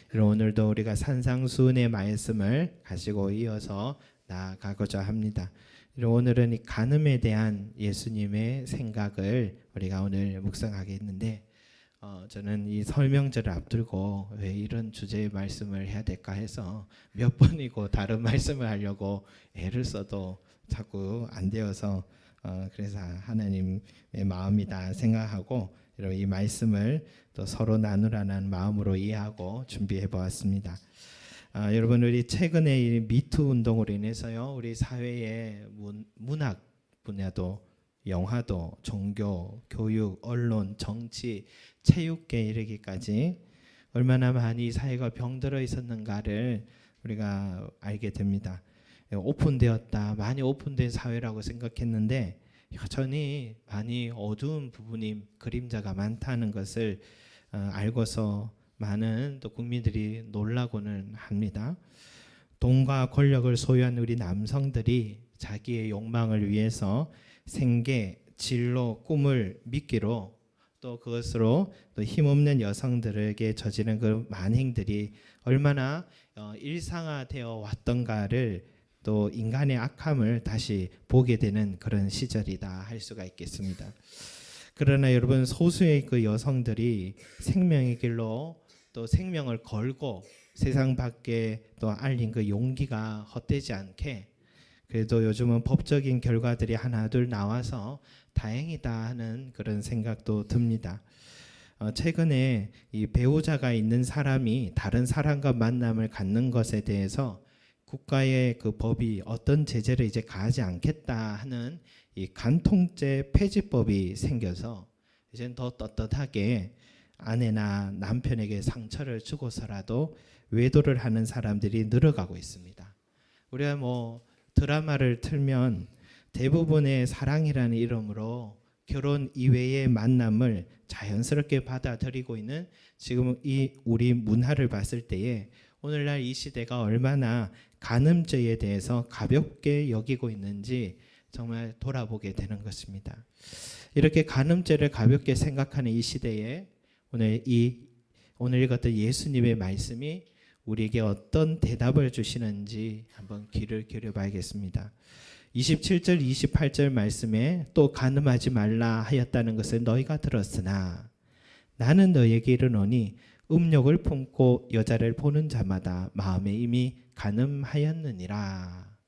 그럼 오늘도 우리가 산상수훈의 말씀을 가지고 이어서 나아가고자 합니다. 오늘은 이 간음에 대한 예수님의 생각을 우리가 오늘 묵상하겠는데 저는 이 설명절을 앞두고 왜 이런 주제의 말씀을 해야 될까 해서 몇 번이고 다른 말씀을 하려고 애를 써도 자꾸 안 되어서 그래서 하나님의 마음이다 생각하고 이 말씀을 또 서로 나누라는 마음으로 이해하고 준비해 보았습니다. 여러분, 우리 최근에 이 미투 운동으로 인해서요, 우리 사회의 문학 분야도, 영화도, 종교, 교육, 언론, 정치, 체육계 이르기까지 얼마나 많이 사회가 병들어 있었는가를 우리가 알게 됩니다. 오픈되었다, 많이 오픈된 사회라고 생각했는데 여전히 많이 어두운 부분이, 그림자가 많다는 것을 알고서 많은 또 국민들이 놀라고는 합니다. 돈과 권력을 소유한 우리 남성들이 자기의 욕망을 위해서 생계, 진로, 꿈을 미끼로 또 그것으로 또 힘없는 여성들에게 저지른 그 만행들이 얼마나 일상화되어 왔던가를, 또 인간의 악함을 다시 보게 되는 그런 시절이다 할 수가 있겠습니다. 그러나 여러분, 소수의 그 여성들이 생명의 길로 또 생명을 걸고 세상 밖에 또 알린 그 용기가 헛되지 않게, 그래도 요즘은 법적인 결과들이 하나둘 나와서 다행이다 하는 그런 생각도 듭니다. 최근에 이 배우자가 있는 사람이 다른 사람과 만남을 갖는 것에 대해서 국가의 그 법이 어떤 제재를 이제 가하지 않겠다 하는 이 간통죄 폐지법이 생겨서 이제는 더 떳떳하게 아내나 남편에게 상처를 주고서라도 외도를 하는 사람들이 늘어가고 있습니다. 우리가 드라마를 틀면 대부분의 사랑이라는 이름으로 결혼 이외의 만남을 자연스럽게 받아들이고 있는 지금 이 우리 문화를 봤을 때에 오늘날 이 시대가 얼마나 간음죄에 대해서 가볍게 여기고 있는지 정말 돌아보게 되는 것입니다. 이렇게 간음죄를 가볍게 생각하는 이 시대에 오늘 읽었던 예수님의 말씀이 우리에게 어떤 대답을 주시는지 한번 귀를 기울여봐야겠습니다. 27절 28절 말씀에 또 간음하지 말라 하였다는 것을 너희가 들었으나 나는 너희에게 이르노니 음욕을 품고 여자를 보는 자마다 마음에 이미 간음하였느니라.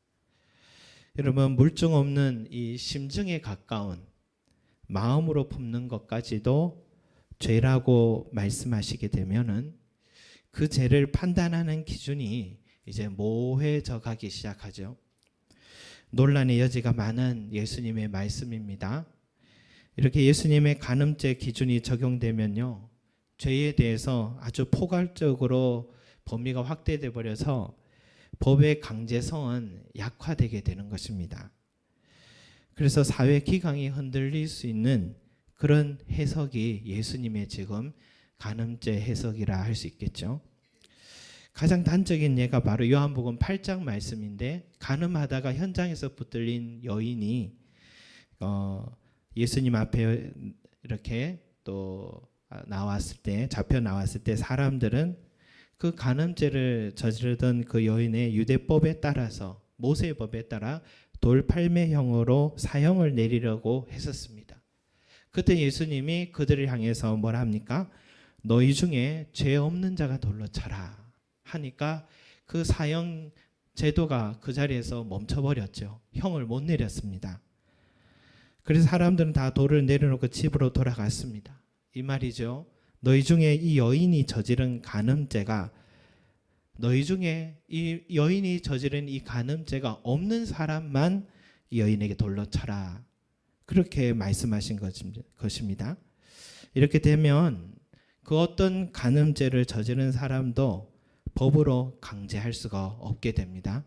여러분, 물증 없는 이 심증에 가까운 마음으로 품는 것까지도 죄라고 말씀하시게 되면은 그 죄를 판단하는 기준이 이제 모호해져 가기 시작하죠. 논란의 여지가 많은 예수님의 말씀입니다. 이렇게 예수님의 간음죄 기준이 적용되면요, 죄에 대해서 아주 포괄적으로 범위가 확대돼 버려서 법의 강제성은 약화되게 되는 것입니다. 그래서 사회 기강이 흔들릴 수 있는 그런 해석이 예수님의 지금 간음죄 해석이라 할 수 있겠죠. 가장 단적인 예가 바로 요한복음 8장 말씀인데, 간음하다가 현장에서 붙들린 여인이 예수님 앞에 이렇게 또 잡혀 나왔을 때 사람들은 그 간음죄를 저지르던 그 여인의 유대법에 따라서, 모세법에 따라 돌팔매형으로 사형을 내리려고 했었습니다. 그때 예수님이 그들을 향해서 뭐라 합니까? 너희 중에 죄 없는 자가 돌로 쳐라 하니까 그 사형 제도가 그 자리에서 멈춰버렸죠. 형을 못 내렸습니다. 그래서 사람들은 다 돌을 내려놓고 집으로 돌아갔습니다. 이 말이죠. 너희 중에 이 여인이 저지른 간음죄가, 너희 중에 이 여인이 저지른 이 간음죄가 없는 사람만 이 여인에게 돌로 쳐라, 그렇게 말씀하신 것입니다. 이렇게 되면 그 어떤 간음죄를 저지른 사람도 법으로 강제할 수가 없게 됩니다.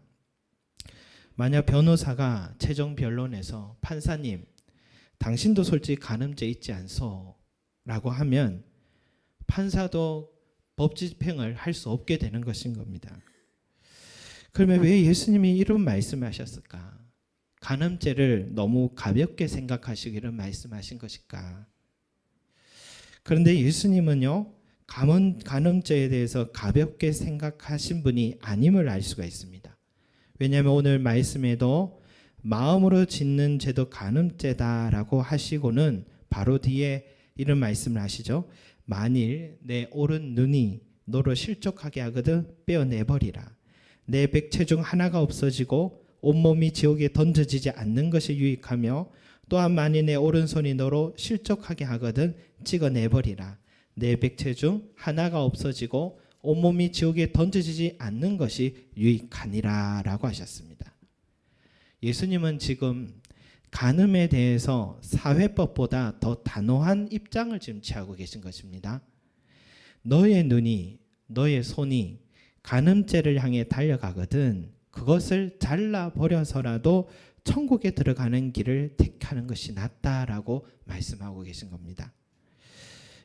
만약 변호사가 최종 변론에서 판사님, 당신도 솔직히 간음죄 있지 않소? 라고 하면 판사도 법 집행을 할 수 없게 되는 것인 겁니다. 그러면 왜 예수님이 이런 말씀을 하셨을까? 간음죄를 너무 가볍게 생각하시기를 말씀하신 것일까? 그런데 예수님은요, 간음죄에 대해서 가볍게 생각하신 분이 아님을 알 수가 있습니다. 왜냐하면 오늘 말씀에도 마음으로 짓는 죄도 간음죄다라고 하시고는 바로 뒤에 이런 말씀을 하시죠. 만일 내 오른 눈이 너로 실족하게 하거든 빼어내버리라. 내 백체 중 하나가 없어지고 온몸이 지옥에 던져지지 않는 것이 유익하며 또한 만일 내 오른손이 너로 실족하게 하거든 찍어내버리라. 내 백체 중 하나가 없어지고 온몸이 지옥에 던져지지 않는 것이 유익하니라 라고 하셨습니다. 예수님은 지금 간음에 대해서 사회법보다 더 단호한 입장을 지금 취하고 계신 것입니다. 너의 눈이, 너의 손이 간음죄를 향해 달려가거든 그것을 잘라버려서라도 천국에 들어가는 길을 택하는 것이 낫다라고 말씀하고 계신 겁니다.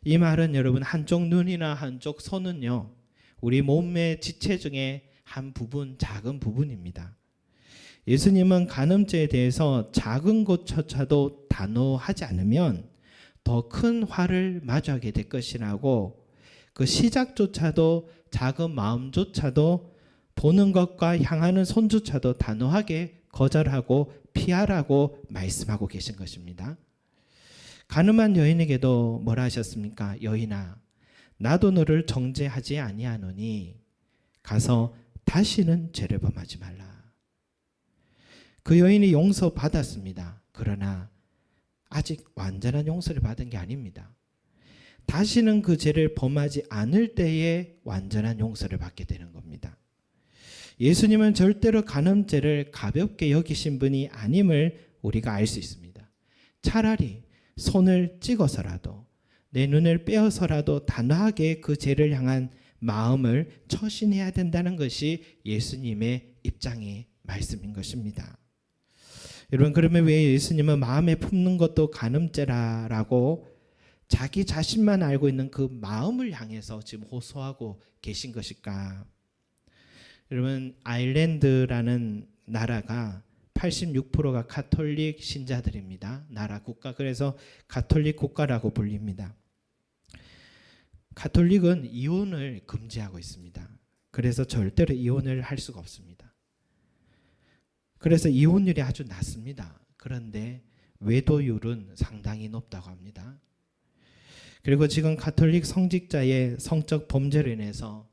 이 말은 여러분 한쪽 눈이나 한쪽 손은요 우리 몸의 지체 중에 한 부분, 작은 부분입니다. 예수님은 간음죄에 대해서 작은 것조차도 단호하지 않으면 더 큰 화를 마주하게 될 것이라고 그 시작조차도 작은 마음조차도 보는 것과 향하는 손조차도 단호하게 거절하고 피하라고 말씀하고 계신 것입니다. 간음한 여인에게도 뭐라 하셨습니까? 여인아, 나도 너를 정죄하지 아니하노니 가서 다시는 죄를 범하지 말라. 그 여인이 용서받았습니다. 그러나 아직 완전한 용서를 받은 게 아닙니다. 다시는 그 죄를 범하지 않을 때에 완전한 용서를 받게 되는 겁니다. 예수님은 절대로 간음죄를 가볍게 여기신 분이 아님을 우리가 알 수 있습니다. 차라리 손을 찍어서라도 내 눈을 빼어서라도 단호하게 그 죄를 향한 마음을 처신해야 된다는 것이 예수님의 입장의 말씀인 것입니다. 여러분, 그러면 왜 예수님은 마음에 품는 것도 간음죄라고 자기 자신만 알고 있는 그 마음을 향해서 지금 호소하고 계신 것일까? 여러분, 아일랜드라는 나라가 86%가 가톨릭 신자들입니다. 나라 국가, 그래서 가톨릭 국가라고 불립니다. 가톨릭은 이혼을 금지하고 있습니다. 그래서 절대로 이혼을 할 수가 없습니다. 그래서 이혼율이 아주 낮습니다. 그런데 외도율은 상당히 높다고 합니다. 그리고 지금 가톨릭 성직자의 성적 범죄로 인해서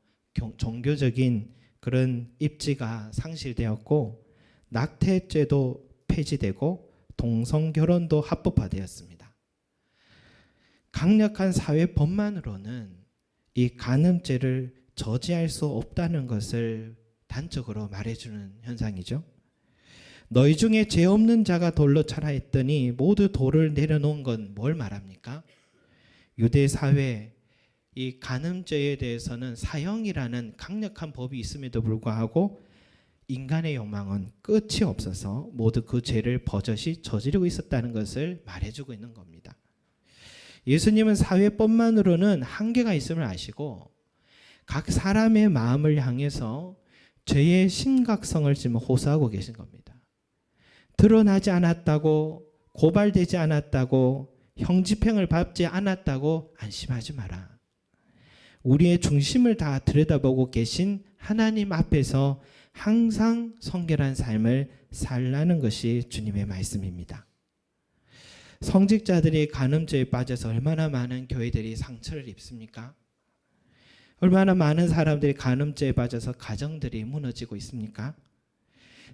종교적인 그런 입지가 상실되었고 낙태죄도 폐지되고 동성결혼도 합법화되었습니다. 강력한 사회법만으로는 이 간음죄를 저지할 수 없다는 것을 단적으로 말해주는 현상이죠. 너희 중에 죄 없는 자가 돌로 차라 했더니 모두 돌을 내려놓은 건 뭘 말합니까? 유대 사회 이 간음죄에 대해서는 사형이라는 강력한 법이 있음에도 불구하고 인간의 욕망은 끝이 없어서 모두 그 죄를 버젓이 저지르고 있었다는 것을 말해주고 있는 겁니다. 예수님은 사회법만으로는 한계가 있음을 아시고 각 사람의 마음을 향해서 죄의 심각성을 지금 호소하고 계신 겁니다. 드러나지 않았다고, 고발되지 않았다고, 형집행을 받지 않았다고 안심하지 마라. 우리의 중심을 다 들여다보고 계신 하나님 앞에서 항상 성결한 삶을 살라는 것이 주님의 말씀입니다. 성직자들이 간음죄에 빠져서 얼마나 많은 교회들이 상처를 입습니까? 얼마나 많은 사람들이 간음죄에 빠져서 가정들이 무너지고 있습니까?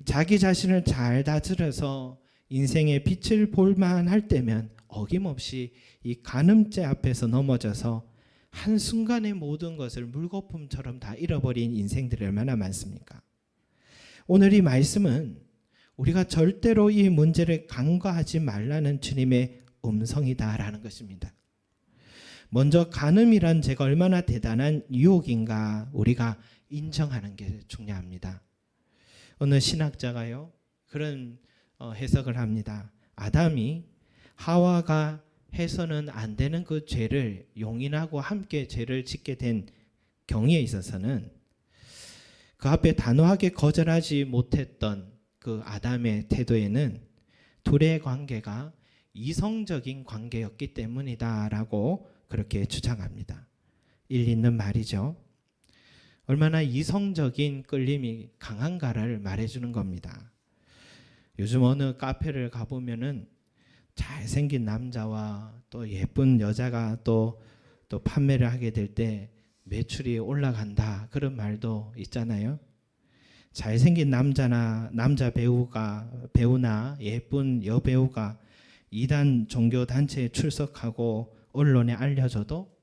자기 자신을 잘 다스려서 인생의 빛을 볼만 할 때면 어김없이 이 간음죄 앞에서 넘어져서 한순간에 모든 것을 물거품처럼 다 잃어버린 인생들이 얼마나 많습니까? 오늘 이 말씀은 우리가 절대로 이 문제를 간과하지 말라는 주님의 음성이다라는 것입니다. 먼저 간음이란 죄가 얼마나 대단한 유혹인가 우리가 인정하는 게 중요합니다. 어느 신학자가요 그런 해석을 합니다. 아담이 하와가 해서는 안 되는 그 죄를 용인하고 함께 죄를 짓게 된 경위에 있어서는 그 앞에 단호하게 거절하지 못했던 그 아담의 태도에는 둘의 관계가 이성적인 관계였기 때문이다라고 그렇게 주장합니다. 일리 있는 말이죠. 얼마나 이성적인 끌림이 강한가를 말해주는 겁니다. 요즘 어느 카페를 가보면은 잘생긴 남자와 또 예쁜 여자가 또 판매를 하게 될 때 매출이 올라간다 그런 말도 있잖아요. 잘생긴 남자 배우나 예쁜 여배우가 이단 종교 단체에 출석하고 언론에 알려져도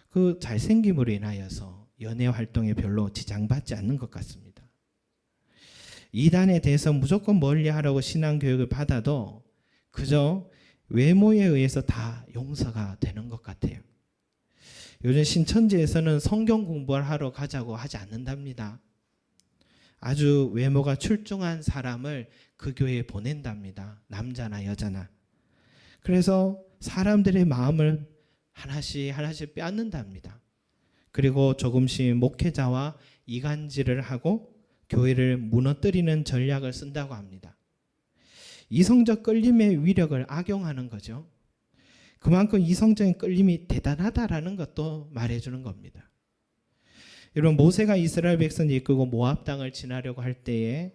그 잘생김으로 인하여서 연애 활동에 별로 지장받지 않는 것 같습니다. 이단에 대해서 무조건 멀리하라고 신앙 교육을 받아도 그저 외모에 의해서 다 용서가 되는 것 같아요. 요즘 신천지에서는 성경 공부를 하러 가자고 하지 않는답니다. 아주 외모가 출중한 사람을 그 교회에 보낸답니다. 남자나 여자나. 그래서 사람들의 마음을 하나씩 빼앗는답니다. 그리고 조금씩 목회자와 이간질을 하고 교회를 무너뜨리는 전략을 쓴다고 합니다. 이성적 끌림의 위력을 악용하는 거죠. 그만큼 이성적인 끌림이 대단하다라는 것도 말해주는 겁니다. 여러분, 모세가 이스라엘 백성을 이끌고 모압 땅을 지나려고 할 때에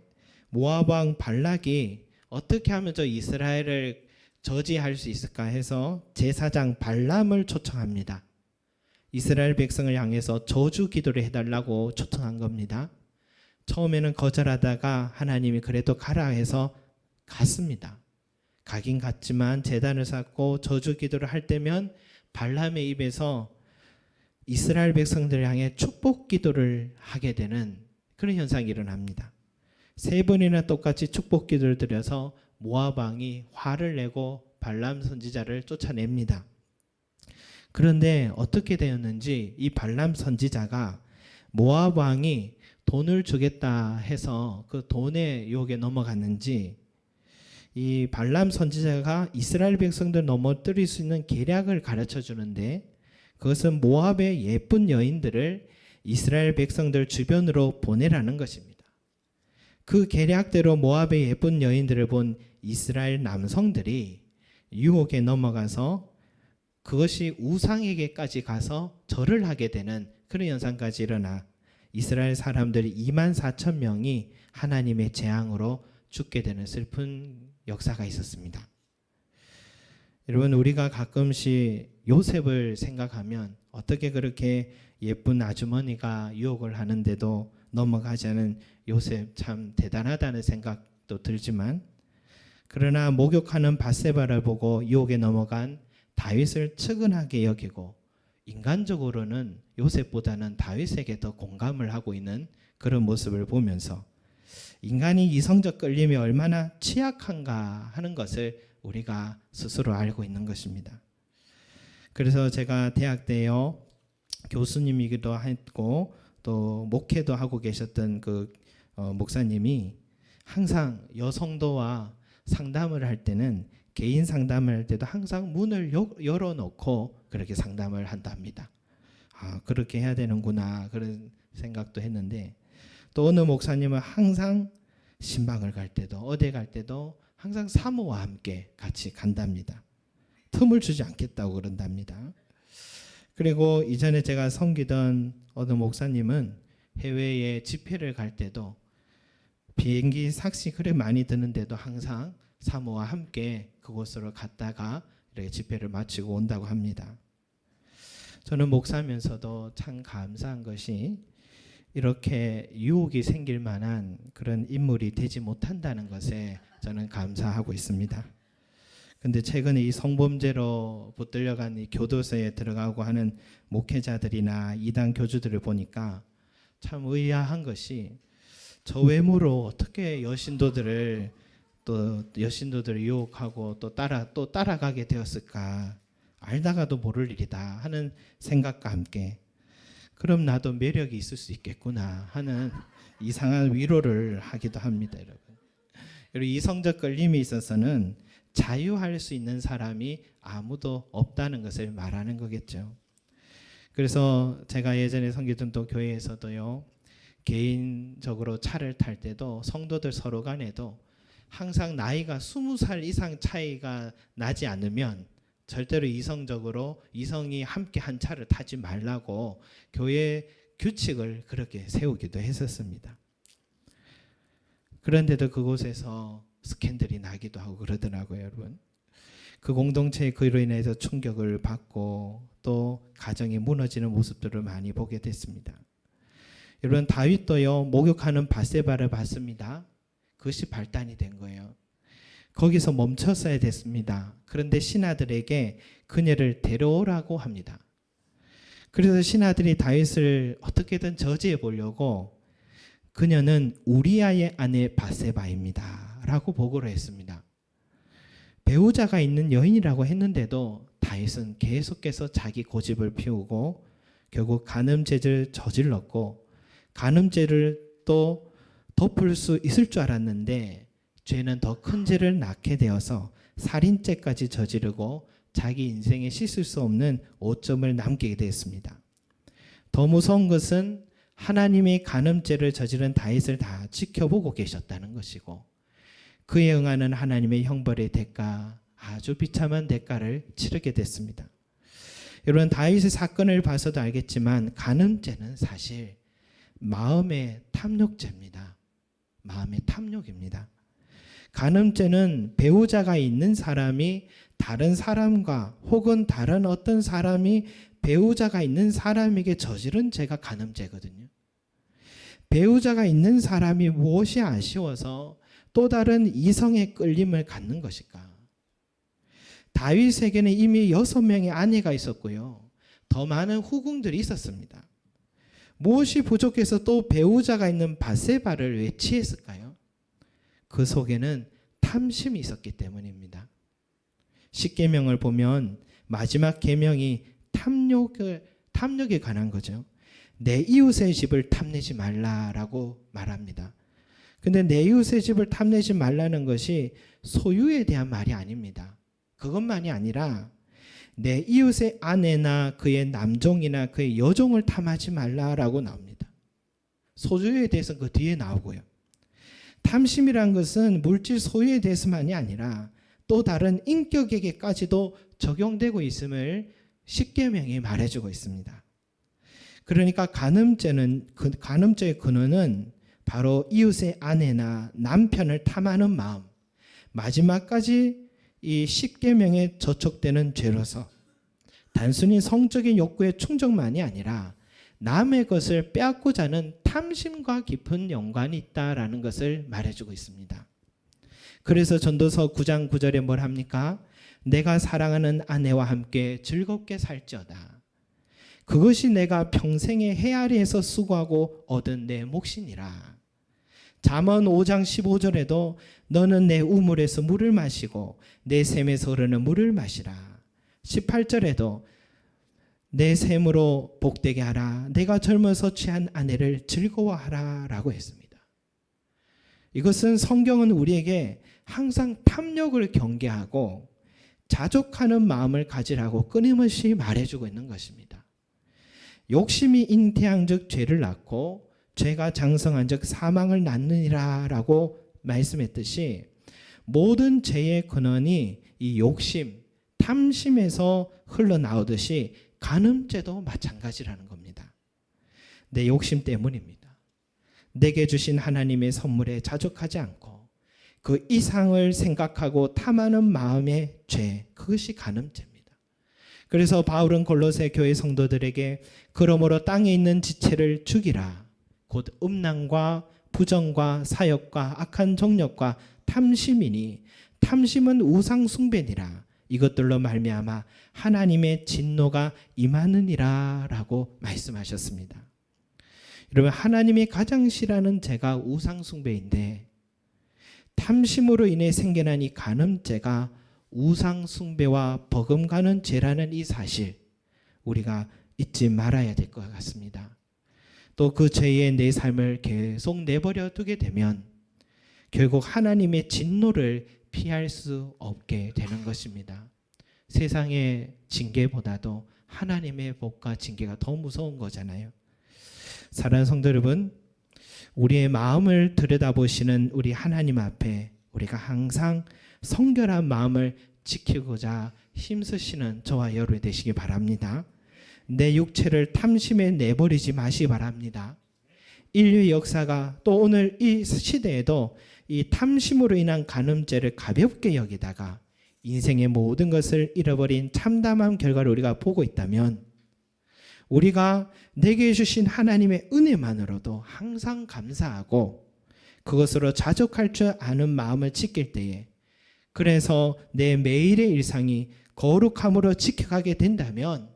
모압 왕 발락이 어떻게 하면 저 이스라엘을 저지할 수 있을까 해서 제사장 발람을 초청합니다. 이스라엘 백성을 향해서 저주 기도를 해달라고 초청한 겁니다. 처음에는 거절하다가 하나님이 그래도 가라 해서 갔습니다. 가긴 갔지만 제단을 쌓고 저주 기도를 할 때면 발람의 입에서 이스라엘 백성들을 향해 축복 기도를 하게 되는 그런 현상이 일어납니다. 3번이나 똑같이 축복 기도를 드려서 모압 왕이 화를 내고 발람 선지자를 쫓아냅니다. 그런데 어떻게 되었는지 이 발람 선지자가 모압 왕이 돈을 주겠다 해서 그 돈의 유혹에 넘어갔는지 이 발람 선지자가 이스라엘 백성들 넘어뜨릴 수 있는 계략을 가르쳐 주는데 그것은 모압의 예쁜 여인들을 이스라엘 백성들 주변으로 보내라는 것입니다. 그 계략대로 모압의 예쁜 여인들을 본 이스라엘 남성들이 유혹에 넘어가서 그것이 우상에게까지 가서 절을 하게 되는 그런 현상까지 일어나 이스라엘 사람들이 24,000명이 하나님의 재앙으로 죽게 되는 슬픈 역사가 있었습니다. 여러분, 우리가 가끔씩 요셉을 생각하면 어떻게 그렇게 예쁜 아주머니가 유혹을 하는데도 넘어가지 않은 요셉 참 대단하다는 생각도 들지만, 그러나 목욕하는 밧세바를 보고 유혹에 넘어간 다윗을 측은하게 여기고 인간적으로는 요셉보다는 다윗에게 더 공감을 하고 있는 그런 모습을 보면서 인간이 이성적 끌림이 얼마나 취약한가 하는 것을 우리가 스스로 알고 있는 것입니다. 그래서 제가 대학 때요 교수님이기도 했고 또 목회도 하고 계셨던 그 목사님이 항상 여성도와 상담을 할 때는 개인 상담을 할 때도 항상 문을 열어놓고 그렇게 상담을 한답니다. 아, 그렇게 해야 되는구나 그런 생각도 했는데, 또 어느 목사님은 항상 신방을 갈 때도 어디 갈 때도 항상 사모와 함께 같이 간답니다. 틈을 주지 않겠다고 그런답니다. 그리고 이전에 제가 섬기던 어느 목사님은 해외에 집회를 갈 때도 비행기 삭시 그래 많이 드는데도 항상 사모와 함께 그곳으로 갔다가 이렇게 집회를 마치고 온다고 합니다. 저는 목사면서도 참 감사한 것이 이렇게 유혹이 생길 만한 그런 인물이 되지 못한다는 것에 저는 감사하고 있습니다. 근데 최근에 이 성범죄로 붙들려간 이 교도소에 들어가고 하는 목회자들이나 이단 교주들을 보니까 참 의아한 것이 저 외모로 어떻게 여신도들을 유혹하고 또 따라가게 되었을까, 알다가도 모를 일이다 하는 생각과 함께 그럼 나도 매력이 있을 수 있겠구나 하는 이상한 위로를 하기도 합니다. 여러분, 이성적 끌림에 있어서는 자유할 수 있는 사람이 아무도 없다는 것을 말하는 거겠죠. 그래서 제가 예전에 섬기던 또 교회에서도요 개인적으로 차를 탈 때도 성도들 서로 간에도 항상 나이가 20살 이상 차이가 나지 않으면 절대로 이성이 함께 한 차를 타지 말라고 교회 규칙을 그렇게 세우기도 했었습니다. 그런데도 그곳에서 스캔들이 나기도 하고 그러더라고요, 여러분. 그 공동체의 그로 인해서 충격을 받고 또 가정이 무너지는 모습들을 많이 보게 됐습니다. 여러분, 다윗도요, 목욕하는 밧세바를 봤습니다. 그것이 발단이 된 거예요. 거기서 멈췄어야 됐습니다. 그런데 신하들에게 그녀를 데려오라고 합니다. 그래서 신하들이 다윗을 어떻게든 저지해 보려고 그녀는 우리아의 아내 밧세바입니다 라고 보고를 했습니다. 배우자가 있는 여인이라고 했는데도 다윗은 계속해서 자기 고집을 피우고 결국 간음죄를 저질렀고, 간음죄를 또 덮을 수 있을 줄 알았는데 죄는 더 큰 죄를 낳게 되어서 살인죄까지 저지르고 자기 인생에 씻을 수 없는 오점을 남기게 되었습니다. 더 무서운 것은 하나님이 간음죄를 저지른 다윗을 다 지켜보고 계셨다는 것이고, 그에 응하는 하나님의 형벌의 대가, 아주 비참한 대가를 치르게 됐습니다. 여러분, 다윗의 사건을 봐서도 알겠지만 간음죄는 사실 마음의 탐욕죄입니다. 마음의 탐욕입니다. 간음죄는 배우자가 있는 사람이 다른 사람과 혹은 다른 어떤 사람이 배우자가 있는 사람에게 저지른 죄가 간음죄거든요. 배우자가 있는 사람이 무엇이 아쉬워서 또 다른 이성의 끌림을 갖는 것일까? 다윗에게는 이미 6명의 아내가 있었고요. 더 많은 후궁들이 있었습니다. 무엇이 부족해서 또 배우자가 있는 밧세바를 왜 취했을까요? 그 속에는 탐심이 있었기 때문입니다. 십계명을 보면 마지막 계명이 탐욕에 관한 거죠. 내 이웃의 집을 탐내지 말라라고 말합니다. 근데 내 이웃의 집을 탐내지 말라는 것이 소유에 대한 말이 아닙니다. 그것만이 아니라 내 이웃의 아내나 그의 남종이나 그의 여종을 탐하지 말라라고 나옵니다. 소유에 대해서는 그 뒤에 나오고요. 탐심이란 것은 물질 소유에 대해서만이 아니라 또 다른 인격에게까지도 적용되고 있음을 십계명이 말해주고 있습니다. 그러니까 간음죄의 근원은 바로 이웃의 아내나 남편을 탐하는 마음, 마지막까지 이 십계명에 저촉되는 죄로서 단순히 성적인 욕구의 충족만이 아니라 남의 것을 빼앗고자 하는 탐심과 깊은 연관이 있다라는 것을 말해주고 있습니다. 그래서 전도서 9장 9절에 뭘 합니까? 내가 사랑하는 아내와 함께 즐겁게 살지어다. 그것이 내가 평생의 헤아리에서 수고하고 얻은 내 몫이니라. 잠언 5장 15절에도 너는 내 우물에서 물을 마시고 내 샘에서 흐르는 물을 마시라. 18절에도 내 샘으로 복되게 하라. 내가 젊어서 취한 아내를 즐거워하라 라고 했습니다. 이것은 성경은 우리에게 항상 탐욕을 경계하고 자족하는 마음을 가지라고 끊임없이 말해주고 있는 것입니다. 욕심이 잉태한 즉 죄를 낳고 죄가 장성한 즉 사망을 낳느니라 라고 말씀했듯이 모든 죄의 근원이 이 욕심, 탐심에서 흘러나오듯이 간음죄도 마찬가지라는 겁니다. 내 욕심 때문입니다. 내게 주신 하나님의 선물에 자족하지 않고 그 이상을 생각하고 탐하는 마음의 죄, 그것이 간음죄입니다. 그래서 바울은 골로새 교회 성도들에게 그러므로 땅에 있는 지체를 죽이라. 곧 음란과 부정과 사욕과 악한 정욕과 탐심이니 탐심은 우상 숭배니라. 이것들로 말미암아 하나님의 진노가 임하느니라 라고 말씀하셨습니다. 여러분, 하나님이 가장 싫어하는 죄가 우상 숭배인데 탐심으로 인해 생겨난 이 간음죄가 우상 숭배와 버금가는 죄라는 이 사실 우리가 잊지 말아야 될 것 같습니다. 또 그 죄에 내 삶을 계속 내버려 두게 되면 결국 하나님의 진노를 피할 수 없게 되는 것입니다. 세상의 징계보다도 하나님의 복과 징계가 더 무서운 거잖아요. 사랑하는 성도 여러분, 우리의 마음을 들여다보시는 우리 하나님 앞에 우리가 항상 성결한 마음을 지키고자 힘쓰시는 저와 여러분이 되시기 바랍니다. 내 육체를 탐심에 내버리지 마시기 바랍니다. 인류의 역사가 또 오늘 이 시대에도 이 탐심으로 인한 간음죄를 가볍게 여기다가 인생의 모든 것을 잃어버린 참담한 결과를 우리가 보고 있다면 우리가 내게 주신 하나님의 은혜만으로도 항상 감사하고 그것으로 자족할 줄 아는 마음을 지킬 때에 그래서 내 매일의 일상이 거룩함으로 지켜가게 된다면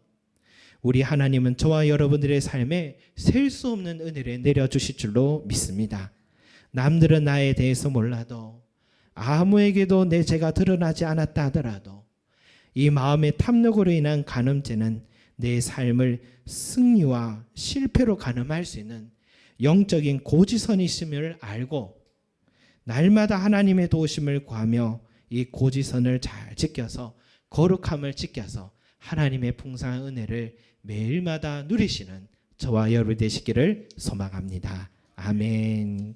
우리 하나님은 저와 여러분들의 삶에 셀 수 없는 은혜를 내려주실 줄로 믿습니다. 남들은 나에 대해서 몰라도 아무에게도 내 죄가 드러나지 않았다 하더라도 이 마음의 탐욕으로 인한 간음죄는 내 삶을 승리와 실패로 가늠할 수 있는 영적인 고지선이 있음을 알고 날마다 하나님의 도우심을 구하며 이 고지선을 잘 지켜서 거룩함을 지켜서 하나님의 풍성한 은혜를 매일마다 누리시는 저와 여러분 되시기를 소망합니다. 아멘.